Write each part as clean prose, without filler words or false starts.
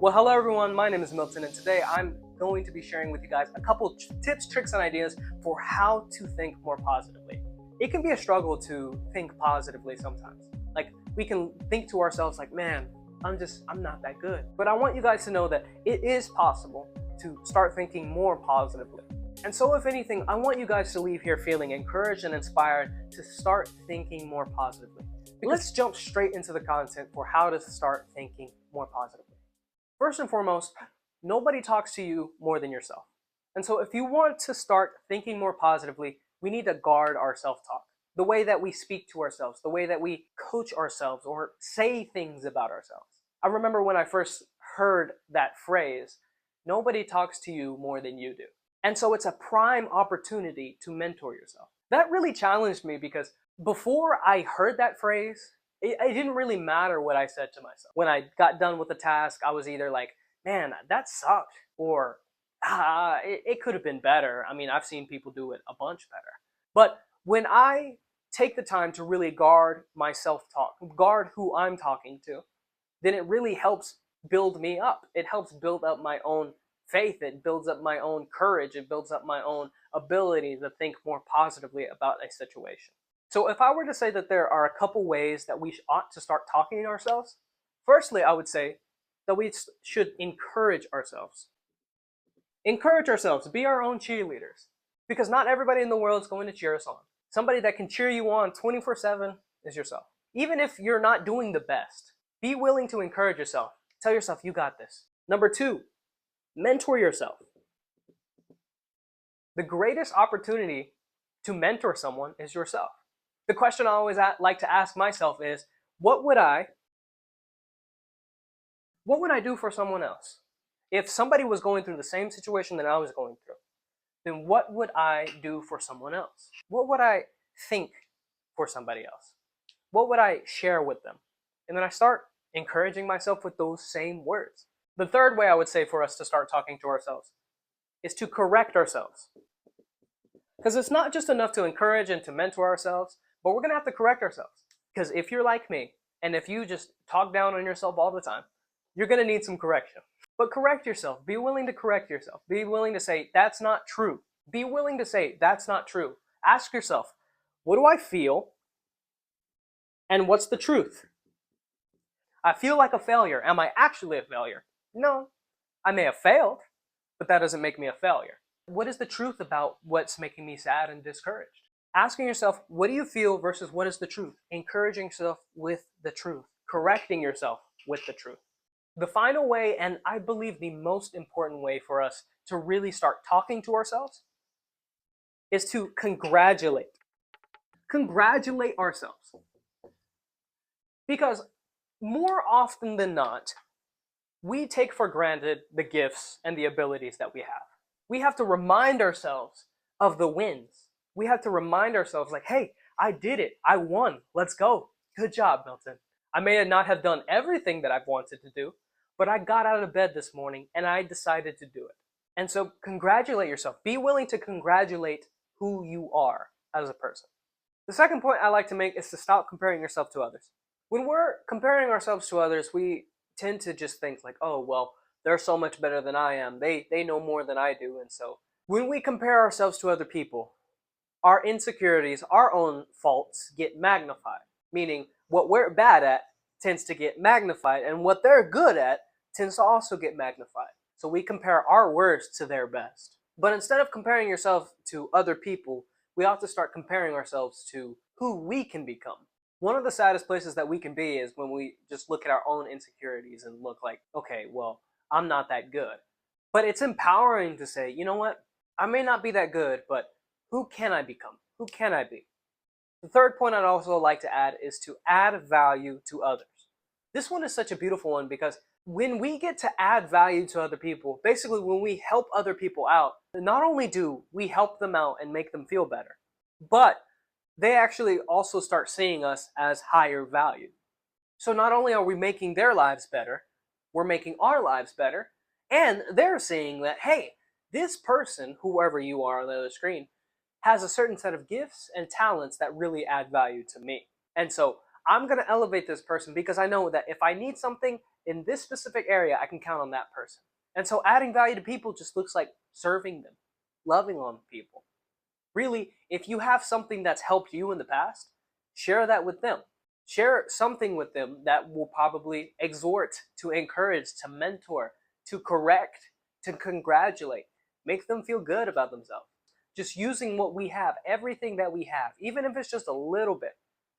Well, hello everyone, my name is Milton, and today I'm going to be sharing with you guys a couple tips, tricks, and ideas for how to think more positively. It can be a struggle to think positively sometimes. Like, we can think to ourselves like, man, I'm not that good. But I want you guys to know that it is possible to start thinking more positively. And so if anything, I want you guys to leave here feeling encouraged and inspired to start thinking more positively. Let's jump straight into the content for how to start thinking more positively. First and foremost, nobody talks to you more than yourself. And so if you want to start thinking more positively, we need to guard our self-talk. The way that we speak to ourselves, the way that we coach ourselves or say things about ourselves. I remember when I first heard that phrase, nobody talks to you more than you do. And so it's a prime opportunity to mentor yourself. That really challenged me because before I heard that phrase, it didn't really matter what I said to myself. When I got done with the task, I was either like, man, that sucked, or it could have been better. I mean, I've seen people do it a bunch better. But when I take the time to really guard my self-talk, guard who I'm talking to, then it really helps build me up. It helps build up my own faith. It builds up my own courage. It builds up my own ability to think more positively about a situation. So if I were to say that there are a couple ways that we ought to start talking to ourselves, firstly, I would say that we should encourage ourselves. Encourage ourselves, be our own cheerleaders. Because not everybody in the world is going to cheer us on. Somebody that can cheer you on 24/7 is yourself. Even if you're not doing the best, be willing to encourage yourself. Tell yourself, you got this. Number two, mentor yourself. The greatest opportunity to mentor someone is yourself. The question I always like to ask myself is, what would I do for someone else? If somebody was going through the same situation that I was going through, then what would I do for someone else? What would I think for somebody else? What would I share with them? And then I start encouraging myself with those same words. The third way I would say for us to start talking to ourselves is to correct ourselves. Because it's not just enough to encourage and to mentor ourselves, but we're going to have to correct ourselves. Because if you're like me, and if you just talk down on yourself all the time, you're going to need some correction. But correct yourself. Be willing to correct yourself. Be willing to say, that's not true. Be willing to say, that's not true. Ask yourself, what do I feel? And what's the truth? I feel like a failure. Am I actually a failure? No. I may have failed, but that doesn't make me a failure. What is the truth about what's making me sad and discouraged? Asking yourself, what do you feel versus what is the truth? Encouraging yourself with the truth. Correcting yourself with the truth. The final way, and I believe the most important way for us to really start talking to ourselves, is to congratulate. Congratulate ourselves. Because more often than not, we take for granted the gifts and the abilities that we have. We have to remind ourselves of the wins. We have to remind ourselves like, hey, I did it. I won. Let's go. Good job, Milton. I may not have done everything that I've wanted to do, but I got out of bed this morning and I decided to do it. And so congratulate yourself. Be willing to congratulate who you are as a person. The second point I like to make is to stop comparing yourself to others. When we're comparing ourselves to others, we tend to just think like, oh, well, they're so much better than I am. They know more than I do. And so when we compare ourselves to other people, our insecurities, our own faults get magnified. Meaning what we're bad at tends to get magnified, and what they're good at tends to also get magnified. So we compare our worst to their best. But instead of comparing yourself to other people, we ought to start comparing ourselves to who we can become. One of the saddest places that we can be is when we just look at our own insecurities and look like, okay, well, I'm not that good. But it's empowering to say, you know what? I may not be that good, but who can I become? Who can I be? The third point I'd also like to add is to add value to others. This one is such a beautiful one because when we get to add value to other people, basically when we help other people out, not only do we help them out and make them feel better, but they actually also start seeing us as higher value. So not only are we making their lives better, we're making our lives better, and they're seeing that, hey, this person, whoever you are on the other screen, has a certain set of gifts and talents that really add value to me. And so I'm going to elevate this person because I know that if I need something, in this specific area, I can count on that person. And so adding value to people just looks like serving them, loving on people. Really, if you have something that's helped you in the past, share that with them. Share something with them that will probably exhort, to encourage, to mentor, to correct, to congratulate. Make them feel good about themselves. Just using what we have, everything that we have, even if it's just a little bit,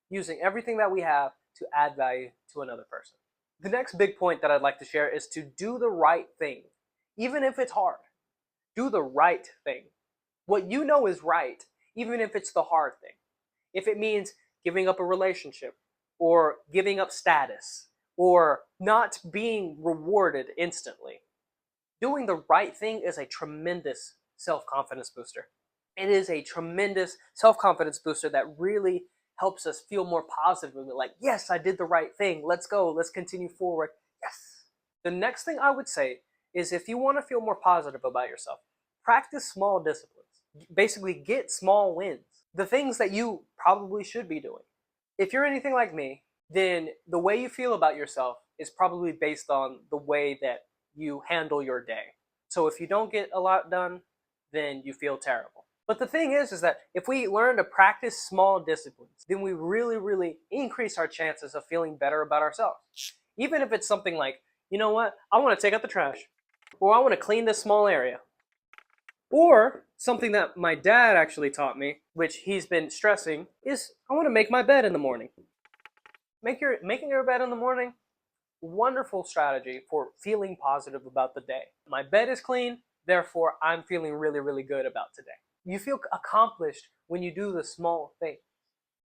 using everything that we have to add value to another person. The next big point that I'd like to share is to do the right thing, even if it's hard. Do the right thing. What you know is right, even if it's the hard thing. If it means giving up a relationship, or giving up status, or not being rewarded instantly, doing the right thing is a tremendous self-confidence booster. It is a tremendous self-confidence booster that really helps us feel more positively, like, yes, I did the right thing. Let's go. Let's continue forward. Yes. The next thing I would say is, if you want to feel more positive about yourself, practice small disciplines. Basically, get small wins. The things that you probably should be doing. If you're anything like me, then the way you feel about yourself is probably based on the way that you handle your day. So if you don't get a lot done, then you feel terrible. But the thing is that if we learn to practice small disciplines, then we really increase our chances of feeling better about ourselves. Even if it's something like, you know what, I want to take out the trash, or I want to clean this small area. Or something that my dad actually taught me, which he's been stressing, is I want to make my bed in the morning. Making your bed in the morning, wonderful strategy for feeling positive about the day. My bed is clean, therefore I'm feeling really good about today. You feel accomplished when you do the small thing.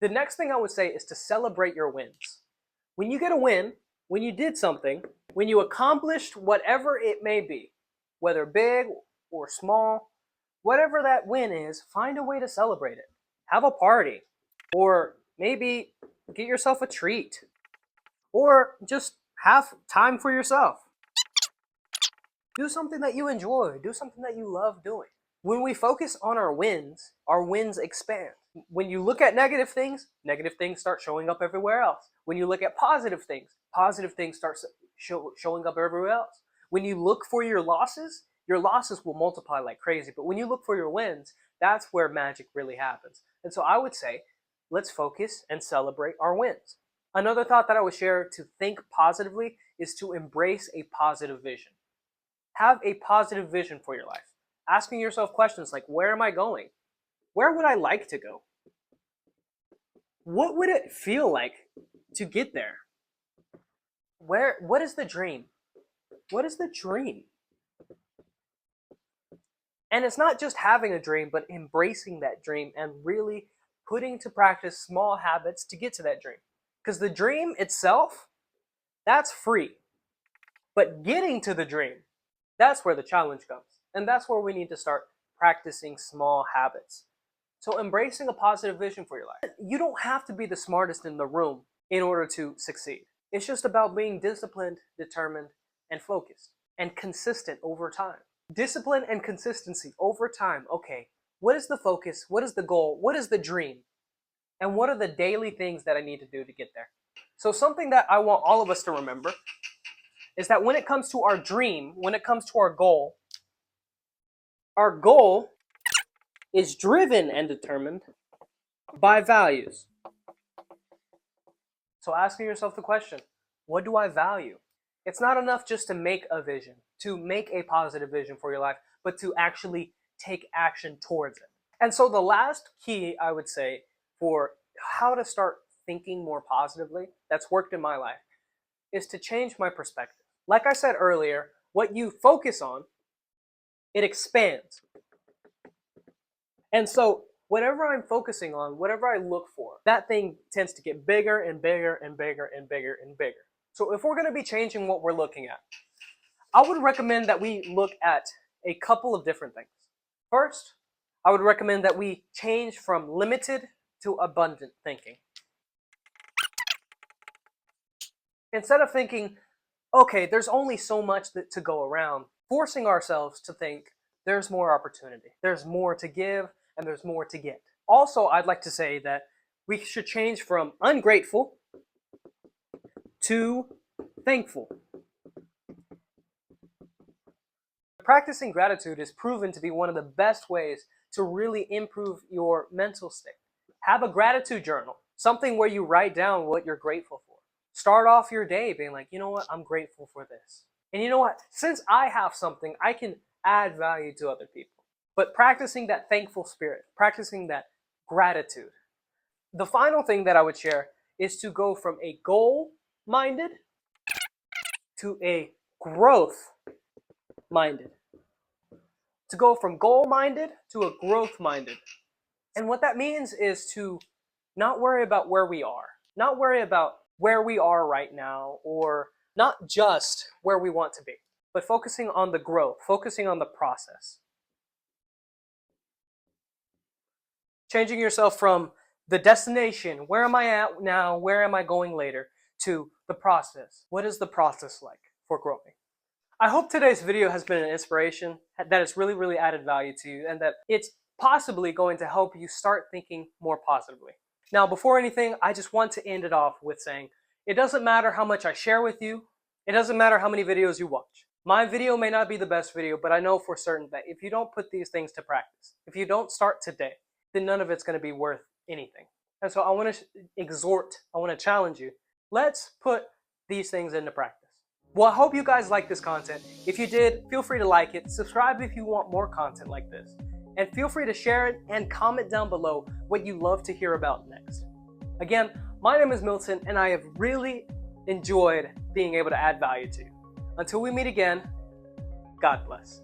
The next thing I would say is to celebrate your wins. When you get a win, when you did something, when you accomplished whatever it may be, whether big or small, whatever that win is, find a way to celebrate it. Have a party, or maybe get yourself a treat, or just have time for yourself. Do something that you enjoy, do something that you love doing. When we focus on our wins expand. When you look at negative things start showing up everywhere else. When you look at positive things start showing up everywhere else. When you look for your losses will multiply like crazy. But when you look for your wins, that's where magic really happens. And so I would say, let's focus and celebrate our wins. Another thought that I would share to think positively is to embrace a positive vision. Have a positive vision for your life. Asking yourself questions like, where am I going? Where would I like to go? What would it feel like to get there? What is the dream? What is the dream? And it's not just having a dream, but embracing that dream and really putting to practice small habits to get to that dream. Because the dream itself, that's free. But getting to the dream, that's where the challenge comes. And that's where we need to start practicing small habits. So embracing a positive vision for your life. You don't have to be the smartest in the room in order to succeed. It's just about being disciplined, determined, and focused, and consistent over time. Discipline and consistency over time. Okay, what is the focus? What is the goal? What is the dream? And what are the daily things that I need to do to get there? So something that I want all of us to remember is that when it comes to our dream, when it comes to our goal is driven and determined by values. So asking yourself the question, what do I value? It's not enough just to make a vision, to make a positive vision for your life, but to actually take action towards it. And so the last key, I would say, for how to start thinking more positively, that's worked in my life, is to change my perspective. Like I said earlier, what you focus on, it expands. And so whatever I'm focusing on, whatever I look for, that thing tends to get bigger and bigger and bigger and bigger and bigger. So if we're going to be changing what we're looking at, I would recommend that we look at a couple of different things. First, I would recommend that we change from limited to abundant thinking. Instead of thinking, okay, there's only so much to go around, forcing ourselves to think there's more opportunity, there's more to give, and there's more to get. Also, I'd like to say that we should change from ungrateful to thankful. practicing gratitude is proven to be one of the best ways to really improve your mental state. Have a gratitude journal, something where you write down what you're grateful for. Start off your day being like, you know what, I'm grateful for this. And you know what, since I have something, I can add value to other people. But practicing that thankful spirit, practicing that gratitude. The final thing that I would share is to go from a goal-minded to a growth-minded. To go from goal-minded to a growth-minded. And what that means is to not worry about where we are, not worry about where we are right now, or not just where we want to be, but focusing on the growth, focusing on the process. Changing yourself from the destination, where am I at now, where am I going later, to the process. What is the process like for growing? I hope today's video has been an inspiration, that it's really added value to you, and that it's possibly going to help you start thinking more positively. Now, before anything, I just want to end it off with saying, it doesn't matter how much I share with you, it doesn't matter how many videos you watch. My video may not be the best video, but I know for certain that if you don't put these things to practice, if you don't start today, then none of it's going to be worth anything. And so I want to I want to challenge you. Let's put these things into practice. Well, I hope you guys like this content. If you did, feel free to like it, subscribe if you want more content like this, and feel free to share it and comment down below what you love to hear about next. Again, my name is Milton, and I have really enjoyed being able to add value to you. Until we meet again, God bless.